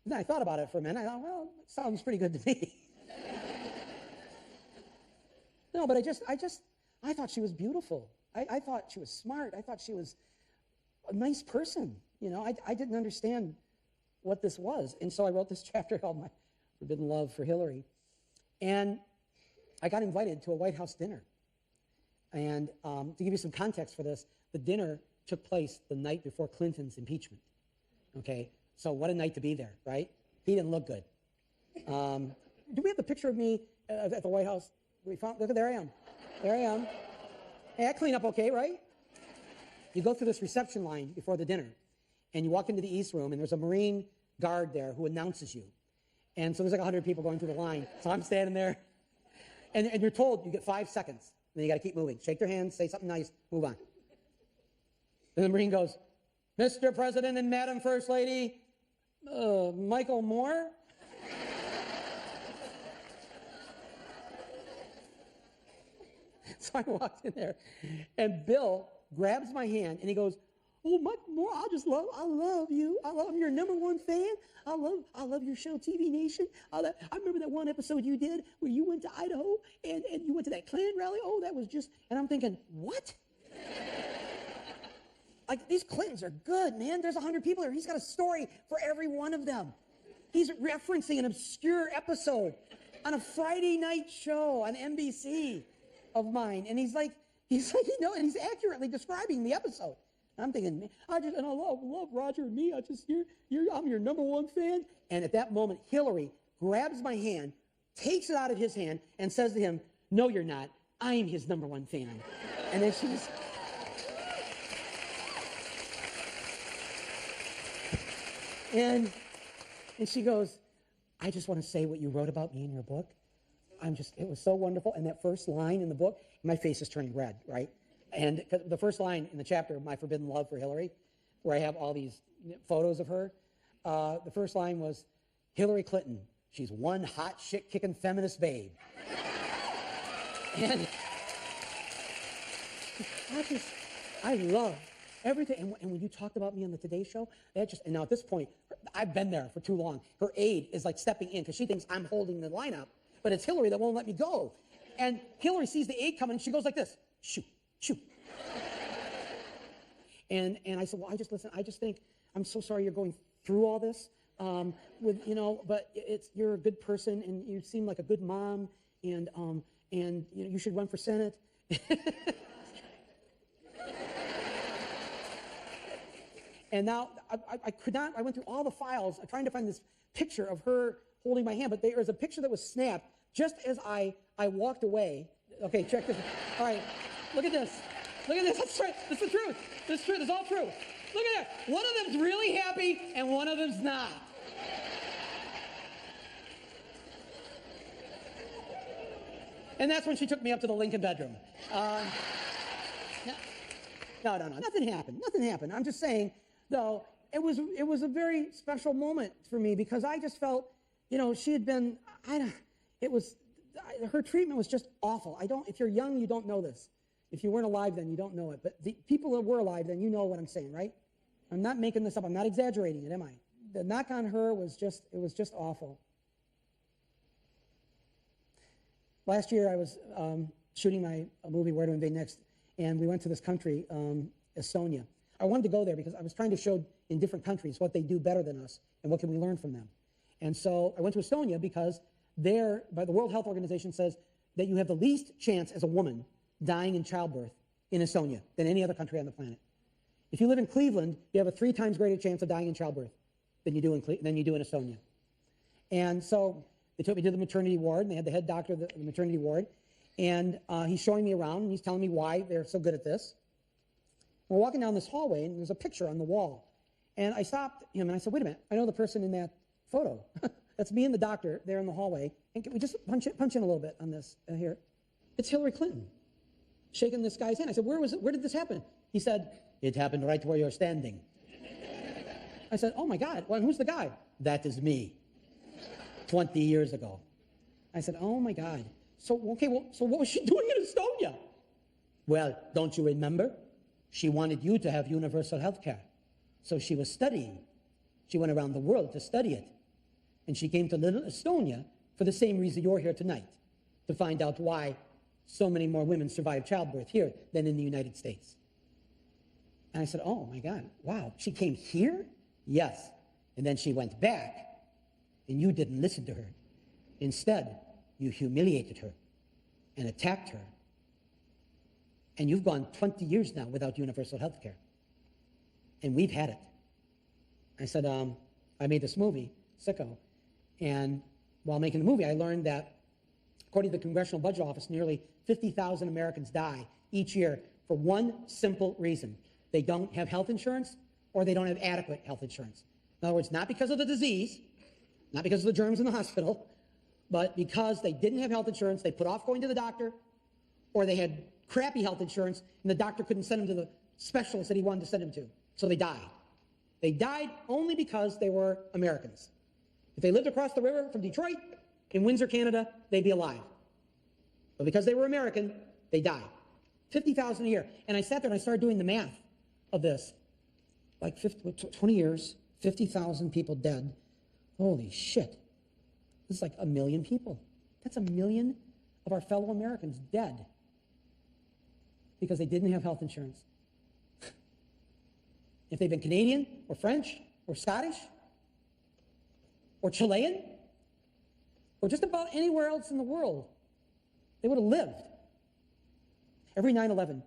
I: And then I thought about it for a minute. I thought, well, it sounds pretty good to me. No, but I thought she was beautiful. I thought she was smart. I thought she was a nice person. I didn't understand what this was. And so I wrote this chapter called My Forbidden Love for Hillary. And I got invited to a White House dinner. And to give you some context for this, the dinner took place the night before Clinton's impeachment. Okay? So what a night to be there, right? He didn't look good. Do we have the picture of me at the White House? Look, there I am. There I am. Hey, I clean up okay, right? You go through this reception line before the dinner, and you walk into the East Room, and there's a Marine guard there who announces you. And so there's like 100 people going through the line. So I'm standing there, and you're told you get 5 seconds. And then you got to keep moving. Shake their hands, say something nice, move on. And the Marine goes, Mr. President and Madam First Lady, Michael Moore? So I walked in there, and Bill grabs my hand, and he goes, oh, Mike Moore, I love you. I'm your #1 fan. I love your show, TV Nation. I remember that one episode you did where you went to Idaho, and you went to that Klan rally. Oh, that was just, and I'm thinking, what? Like, these Clintons are good, man. There's 100 people here. He's got a story for every one of them. He's referencing an obscure episode on a Friday night show on NBC of mine. And he's like, and he's accurately describing the episode. And I'm thinking, man, I love Roger and me. I'm your #1 fan. And at that moment, Hillary grabs my hand, takes it out of his hand, and says to him, no, you're not. I'm his #1 fan. And then she's... And she goes, I just want to say what you wrote about me in your book. It was so wonderful. And that first line in the book, my face is turning red, right? And the first line in the chapter, My Forbidden Love for Hillary, where I have all these photos of her, the first line was, Hillary Clinton, she's one hot shit-kicking feminist babe. And I love everything. And when you talked about me on the Today Show, and now at this point, I've been there for too long. Her aide is like stepping in because she thinks I'm holding the line up, but it's Hillary that won't let me go. And Hillary sees the aide coming, and she goes like this, shoot. And I said, well, I just think, I'm so sorry you're going through all this, but you're a good person, and you seem like a good mom, and you should run for Senate. And now I went through all the files trying to find this picture of her holding my hand, but there was a picture that was snapped just as I walked away. Okay, check this. All right, look at this. That's right. That's the truth. This is true. It's all true. Look at that. One of them's really happy, and one of them's not. And that's when she took me up to the Lincoln bedroom. No. Nothing happened. I'm just saying, though, it was a very special moment for me because I just felt, she had been, her treatment was just awful. If you're young, you don't know this. If you weren't alive then, you don't know it. But the people that were alive then, you know what I'm saying, right? I'm not making this up. I'm not exaggerating it, am I? The knock on her was just awful. Last year, I was shooting a movie, Where to Invade Next, and we went to this country, Estonia. I wanted to go there because I was trying to show in different countries what they do better than us and what can we learn from them. And so I went to Estonia because the World Health Organization says that you have the least chance as a woman dying in childbirth in Estonia than any other country on the planet. If you live in Cleveland, you have a 3 times greater chance of dying in childbirth than you do in Estonia. And so they took me to the maternity ward, and they had the head doctor of the maternity ward, and he's showing me around, and he's telling me why they're so good at this. We're walking down this hallway, and there's a picture on the wall. And I stopped him, and I said, wait a minute, I know the person in that photo. That's me and the doctor there in the hallway. And can we just punch in a little bit on this here? It's Hillary Clinton shaking this guy's hand. I said, where did this happen? He said, it happened right where you're standing. I said, oh my God, well, who's the guy? That is me, 20 years ago. I said, oh my God. So what was she doing in Estonia? Well, don't you remember? She wanted you to have universal health care. So she was studying. She went around the world to study it. And she came to little Estonia for the same reason you're here tonight, to find out why so many more women survive childbirth here than in the United States. And I said, oh my God, wow, she came here? Yes. And then she went back, and you didn't listen to her. Instead, you humiliated her and attacked her. And you've gone 20 years now without universal health care. And we've had it. I said, I made this movie, Sicko. And while making the movie, I learned that, according to the Congressional Budget Office, nearly 50,000 Americans die each year for one simple reason. They don't have health insurance, or they don't have adequate health insurance. In other words, not because of the disease, not because of the germs in the hospital, but because they didn't have health insurance, they put off going to the doctor, or they had crappy health insurance, and the doctor couldn't send them to the specialist that he wanted to send them to. So they died. They died only because they were Americans. If they lived across the river from Detroit, in Windsor, Canada, they'd be alive. But because they were American, they died. 50,000 a year. And I sat there and I started doing the math of this. Like 20 years, 50,000 people dead. Holy shit. This is like 1 million people. That's 1 million of our fellow Americans dead because they didn't have health insurance. If they'd been Canadian or French or Scottish or Chilean or just about anywhere else in the world, they would have lived. Every 9/11,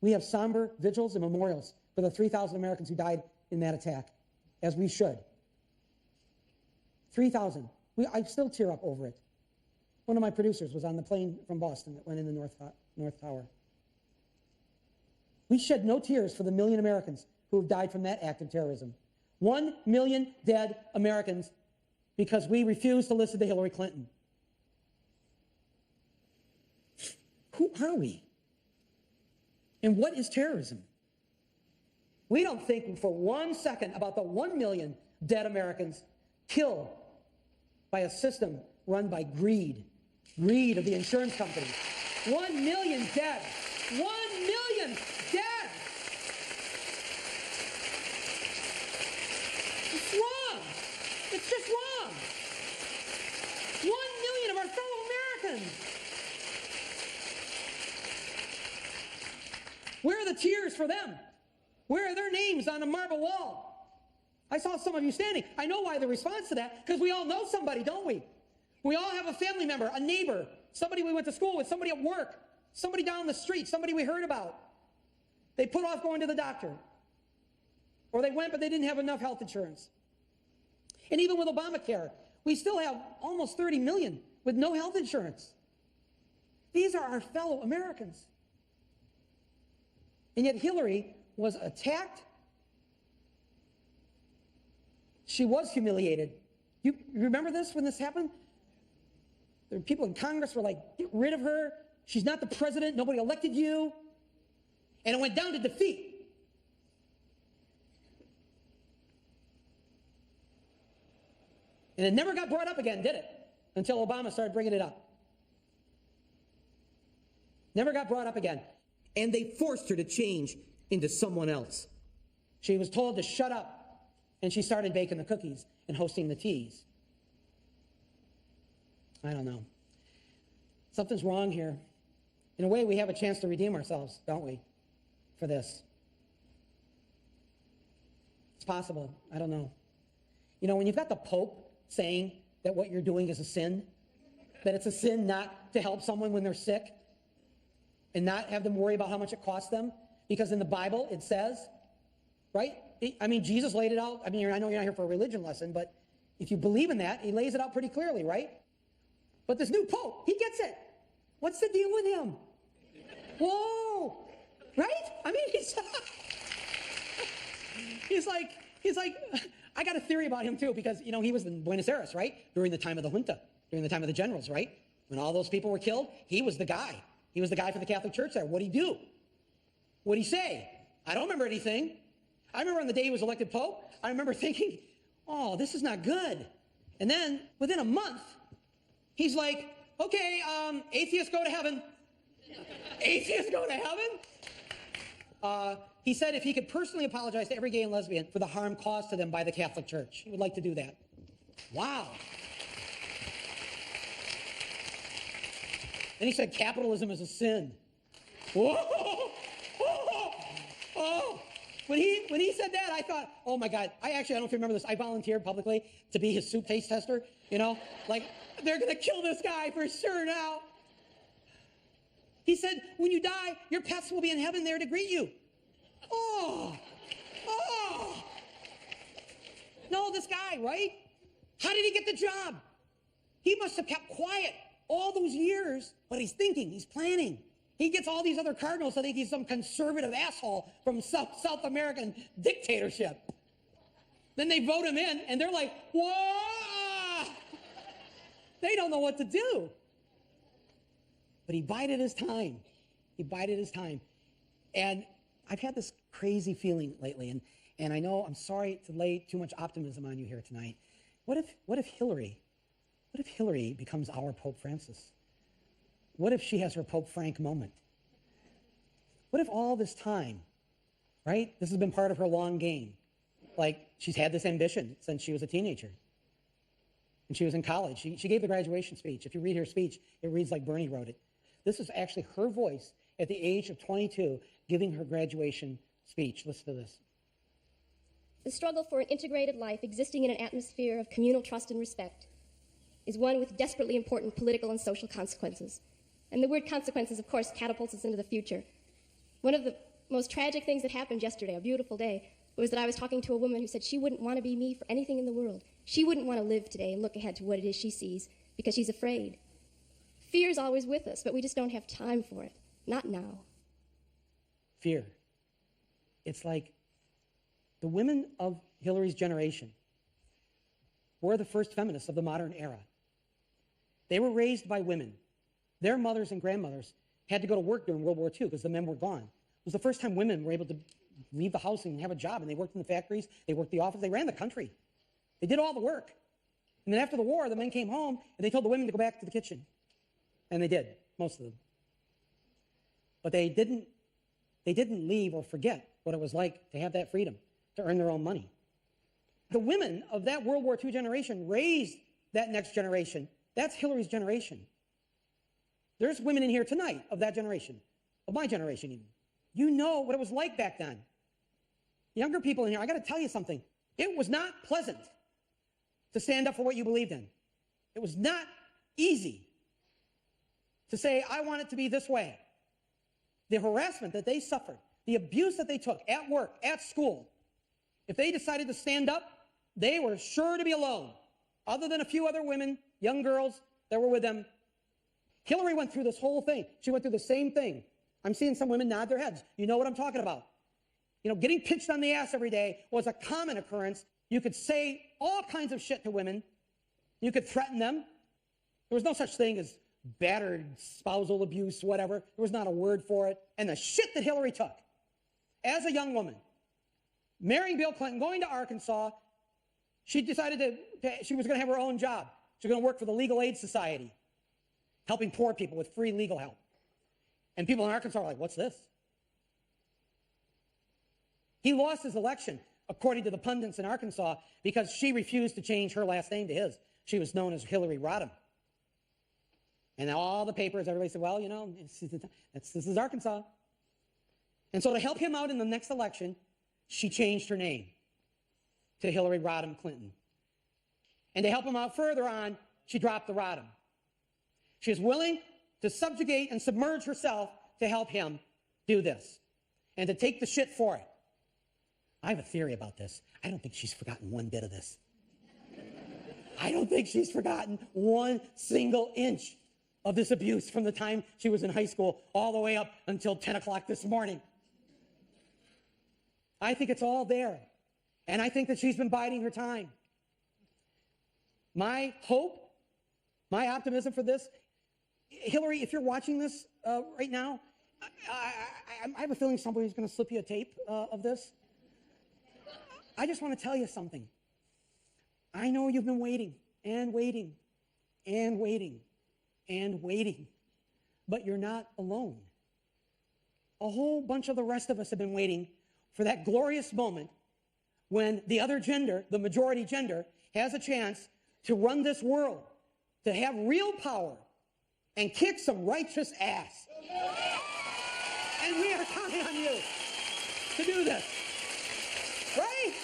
I: we have somber vigils and memorials for the 3,000 Americans who died in that attack, as we should. 3,000. I still tear up over it. One of my producers was on the plane from Boston that went in the North Tower. We shed no tears for the 1 million Americans who have died from that act of terrorism. 1 million dead Americans because we refused to listen to Hillary Clinton. Who are we? And what is terrorism? We don't think for 1 second about the 1 million dead Americans killed by a system run by greed of the insurance companies. 1 million dead. 1 million dead. It's wrong. It's just wrong. 1 million of our fellow Americans. Where are the tears for them? Where are their names on a marble wall? I saw some of you standing. I know why the response to that, because we all know somebody, don't we? We all have a family member, a neighbor, somebody we went to school with, somebody at work, somebody down the street, somebody we heard about. They put off going to the doctor. Or they went, but they didn't have enough health insurance. And even with Obamacare, we still have almost 30 million with no health insurance. These are our fellow Americans. And yet Hillary was attacked. She was humiliated. You remember this when this happened? There were people in Congress were like, get rid of her. She's not the president. Nobody elected you. And it went down to defeat. And it never got brought up again, did it? Until Obama started bringing it up. Never got brought up again. And they forced her to change into someone else. She was told to shut up, and she started baking the cookies and hosting the teas. I don't know. Something's wrong here. In a way, we have a chance to redeem ourselves, don't we, for this? It's possible. I don't know. You know, when you've got the Pope saying that what you're doing is a sin, that it's a sin not to help someone when they're sick, and not have them worry about how much it costs them, because in the Bible it says, right? I mean, Jesus laid it out. I mean, I know you're not here for a religion lesson, but if you believe in that, he lays it out pretty clearly, right? But this new Pope, he gets it. What's the deal with him? Whoa, right? I mean, He's like, I got a theory about him too, because, you know, he was in Buenos Aires, right? During the time of the junta, during the time of the generals, right? When all those people were killed, he was the guy. He was the guy for the Catholic Church there. What'd he do? What'd he say? I don't remember anything. I remember on the day he was elected Pope, I remember thinking, oh, this is not good. And then within a month, he's like, okay, atheists go to heaven. Atheists go to heaven? He said if he could personally apologize to every gay and lesbian for the harm caused to them by the Catholic Church, he would like to do that. Wow. Then he said capitalism is a sin. Whoa! Oh! When he said that, I thought, oh my God, I don't know if you remember this, I volunteered publicly to be his soup taste tester, you know? Like, they're gonna kill this guy for sure now. He said, when you die, your pets will be in heaven there to greet you. Oh! No, this guy, right? How did he get the job? He must have kept quiet all those years, but he's thinking, he's planning. He gets all these other cardinals to think he's some conservative asshole from South American dictatorship. Then they vote him in, and they're like, whoa! They don't know what to do. But he bided his time. He bided his time. And I've had this crazy feeling lately, and I know I'm sorry to lay too much optimism on you here tonight. What if Hillary becomes our Pope Francis? What if she has her Pope Frank moment? What if all this time, right, this has been part of her long game? Like, she's had this ambition since she was a teenager. And she was in college. She gave the graduation speech. If you read her speech, it reads like Bernie wrote it. This is actually her voice at the age of 22 giving her graduation speech. Listen to this.
B: The struggle for an integrated life existing in an atmosphere of communal trust and respect is one with desperately important political and social consequences. And the word consequences, of course, catapults us into the future. One of the most tragic things that happened yesterday, a beautiful day, was that I was talking to a woman who said she wouldn't want to be me for anything in the world. She wouldn't want to live today and look ahead to what it is she sees because she's afraid. Fear is always with us, but we just don't have time for it. Not now.
I: Fear. It's like the women of Hillary's generation were the first feminists of the modern era. They were raised by women. Their mothers and grandmothers had to go to work during World War II because the men were gone. It was the first time women were able to leave the house and have a job, and they worked in the factories, they worked the office, they ran the country. They did all the work. And then after the war, the men came home, and they told the women to go back to the kitchen. And they did, most of them. But they didn't leave or forget what it was like to have that freedom, to earn their own money. The women of that World War II generation raised that next generation. That's Hillary's generation. There's women in here tonight of that generation, of my generation even. You know what it was like back then. Younger people in here, I got to tell you something. It was not pleasant to stand up for what you believed in. It was not easy to say, I want it to be this way. The harassment that they suffered, the abuse that they took at work, at school, if they decided to stand up, they were sure to be alone, other than a few other women, young girls that were with them. Hillary went through this whole thing. She went through the same thing. I'm seeing some women nod their heads. You know what I'm talking about. You know, getting pinched on the ass every day was a common occurrence. You could say all kinds of shit to women. You could threaten them. There was no such thing as battered spousal abuse, whatever. There was not a word for it. And the shit that Hillary took as a young woman, marrying Bill Clinton, going to Arkansas, she decided she was going to have her own job. She was going to work for the Legal Aid Society, helping poor people with free legal help. And people in Arkansas were like, what's this? He lost his election, according to the pundits in Arkansas, because she refused to change her last name to his. She was known as Hillary Rodham. And now all the papers, everybody said, well, you know, this is Arkansas. And so to help him out in the next election, she changed her name to Hillary Rodham Clinton. And to help him out further on, she dropped the Rodham. She is willing to subjugate and submerge herself to help him do this and to take the shit for it. I have a theory about this. I don't think she's forgotten one bit of this. I don't think she's forgotten one single inch of this abuse from the time she was in high school all the way up until 10 o'clock this morning. I think it's all there. And I think that she's been biding her time. My hope, my optimism for this, Hillary, if you're watching this right now, I have a feeling somebody's going to slip you a tape of this. I just want to tell you something. I know you've been waiting and waiting and waiting and waiting, but you're not alone. A whole bunch of the rest of us have been waiting for that glorious moment when the other gender, the majority gender, has a chance to run this world, to have real power and kick some righteous ass. And we are counting on you to do this. Right?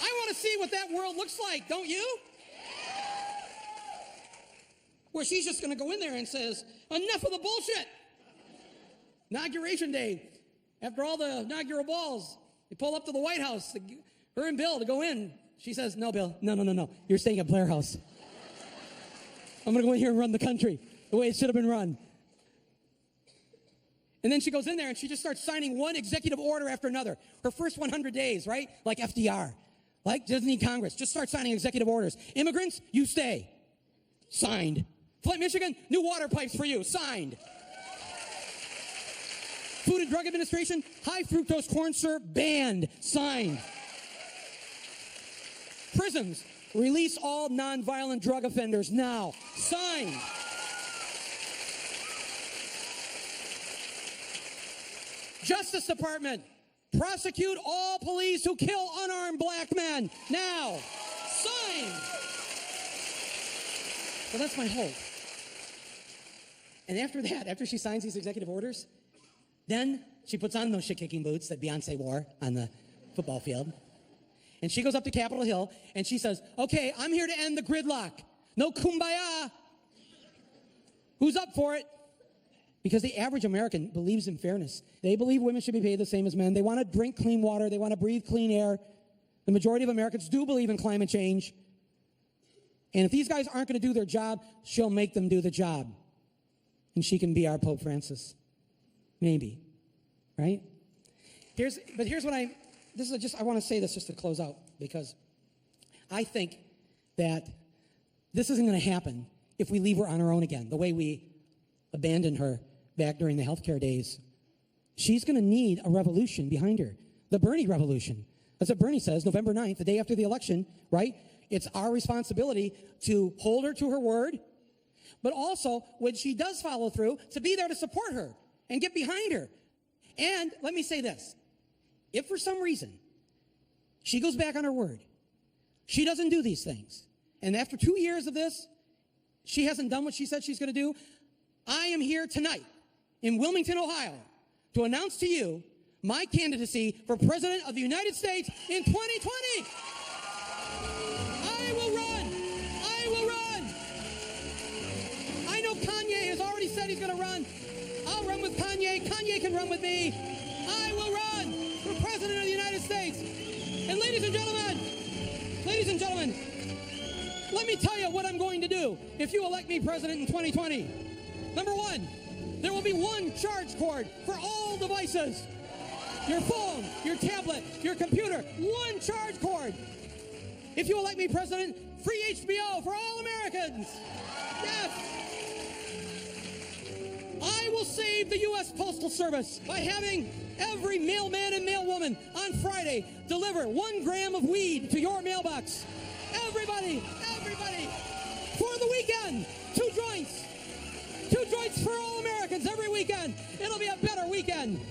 I: I want to see what that world looks like, don't you? Where she's just going to go in there and says, enough of the bullshit. Inauguration day, after all the inaugural balls, they pull up to the White House, her and Bill to go in. She says, no, Bill, no. You're staying at Blair House. I'm going to go in here and run the country the way it should have been run. And then she goes in there and she just starts signing one executive order after another. Her first 100 days, right? Like FDR. Like doesn't need Congress. Just start signing executive orders. Immigrants, you stay. Signed. Flint, Michigan, new water pipes for you. Signed. Food and Drug Administration, high fructose corn syrup banned. Signed. Prisons, release all nonviolent drug offenders now. Signed. Justice Department, prosecute all police who kill unarmed black men now. Signed. Well, that's my hope. And after that, after she signs these executive orders, then she puts on those shit-kicking boots that Beyonce wore on the football field. And she goes up to Capitol Hill and she says, okay, I'm here to end the gridlock. No kumbaya. Who's up for it? Because the average American believes in fairness. They believe women should be paid the same as men. They want to drink clean water. They want to breathe clean air. The majority of Americans do believe in climate change. And if these guys aren't going to do their job, she'll make them do the job. And she can be our Pope Francis. Maybe. Right? But here's what I want to say this just to close out, because I think that this isn't going to happen if we leave her on her own again, the way we abandoned her back during the healthcare days. She's going to need a revolution behind her. The Bernie revolution. That's what Bernie says, November 9th, the day after the election, right? It's our responsibility to hold her to her word, but also, when she does follow through, to be there to support her and get behind her. And let me say this. If for some reason she goes back on her word, she doesn't do these things, and after 2 years of this, she hasn't done what she said she's going to do, I am here tonight in Wilmington, Ohio, to announce to you my candidacy for President of the United States in 2020. I will run. I will run. I know Kanye has already said he's going to run. I'll run with Kanye. Kanye can run with me. I will run for President of the United States. And ladies and gentlemen, let me tell you what I'm going to do if you elect me president in 2020. Number one, there will be one charge cord for all devices. Your phone, your tablet, your computer, one charge cord. If you elect me president, free HBO for all Americans. Yes. I will save the U.S. Postal Service by having every mailman and mailwoman on Friday deliver 1 gram of weed to your mailbox. Everybody, for the weekend, 2 joints. 2 joints for all Americans every weekend. It'll be a better weekend.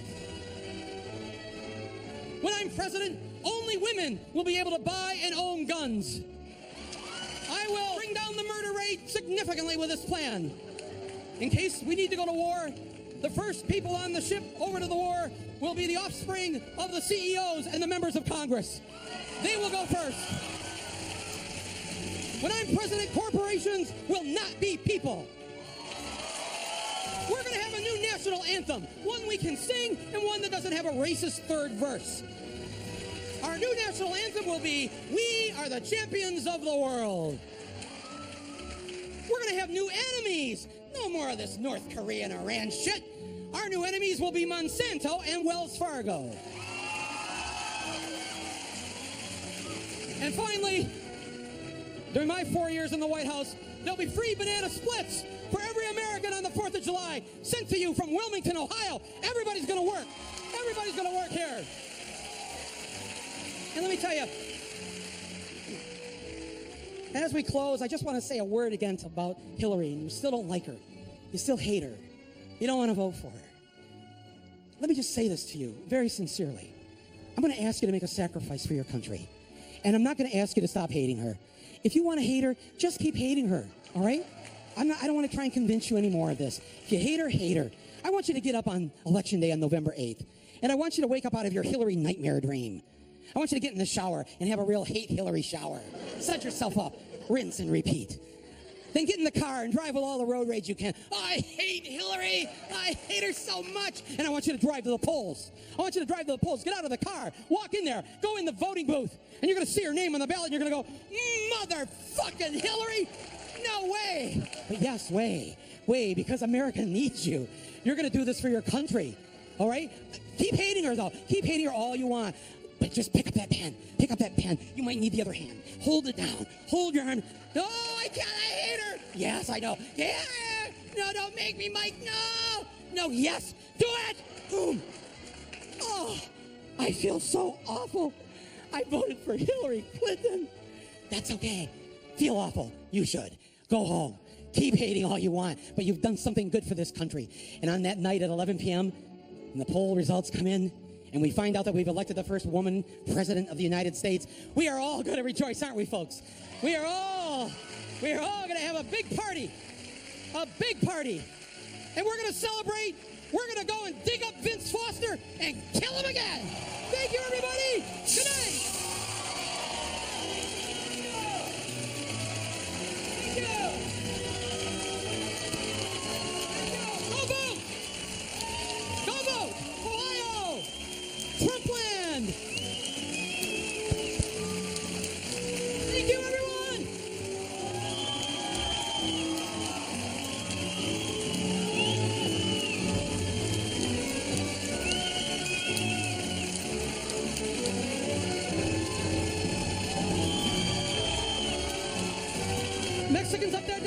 I: When I'm president, only women will be able to buy and own guns. I will bring down the murder rate significantly with this plan. In case we need to go to war, the first people on the ship over to the war will be the offspring of the CEOs and the members of Congress. They will go first. When I'm president, corporations will not be people. We're going to have a new national anthem, one we can sing and one that doesn't have a racist third verse. Our new national anthem will be, "We are the champions of the world." We're going to have new enemies. No more of this North Korea and Iran shit. Our new enemies will be Monsanto and Wells Fargo. And finally, during my 4 years in the White House, there'll be free banana splits for every American on the 4th of July, sent to you from Wilmington, Ohio. Everybody's going to work. Everybody's going to work here. And let me tell you, as we close, I just want to say a word again about Hillary. And you still don't like her. You still hate her. You don't want to vote for her. Let me just say this to you very sincerely. I'm going to ask you to make a sacrifice for your country. And I'm not going to ask you to stop hating her. If you want to hate her, just keep hating her, all right? I don't want to try and convince you any more of this. If you hate her, hate her. I want you to get up on Election Day on November 8th. And I want you to wake up out of your Hillary nightmare dream. I want you to get in the shower and have a real hate Hillary shower. Set yourself up, rinse and repeat. Then get in the car and drive with all the road rage you can. Oh, I hate Hillary. I hate her so much. And I want you to drive to the polls. I want you to drive to the polls. Get out of the car. Walk in there. Go in the voting booth. And you're going to see her name on the ballot. And you're going to go, motherfucking Hillary. No way. But yes, way. Because America needs you. You're going to do this for your country. All right? Keep hating her, though. Keep hating her all you want. But just pick up that pen. Pick up that pen. You might need the other hand. Hold it down. Hold your arm. No, I can't. I hate her. Yes, I know. Yeah. No, don't make me, Mike. No. No, yes. Do it. Boom. Oh, I feel so awful. I voted for Hillary Clinton. That's okay. Feel awful. You should. Go home. Keep hating all you want, but you've done something good for this country. And on that night at 11 p.m., when the poll results come in, and we find out that we've elected the first woman president of the United States, we are all going to rejoice, aren't we, folks? We are all going to have a big party. A big party. And we're going to celebrate. We're going to go and dig up Vince Foster and kill him again. Thank you, everybody. Good night. Thank you. Go vote. Go vote. Ohio. TrumpLand. Thank you, everyone. Mexicans up there.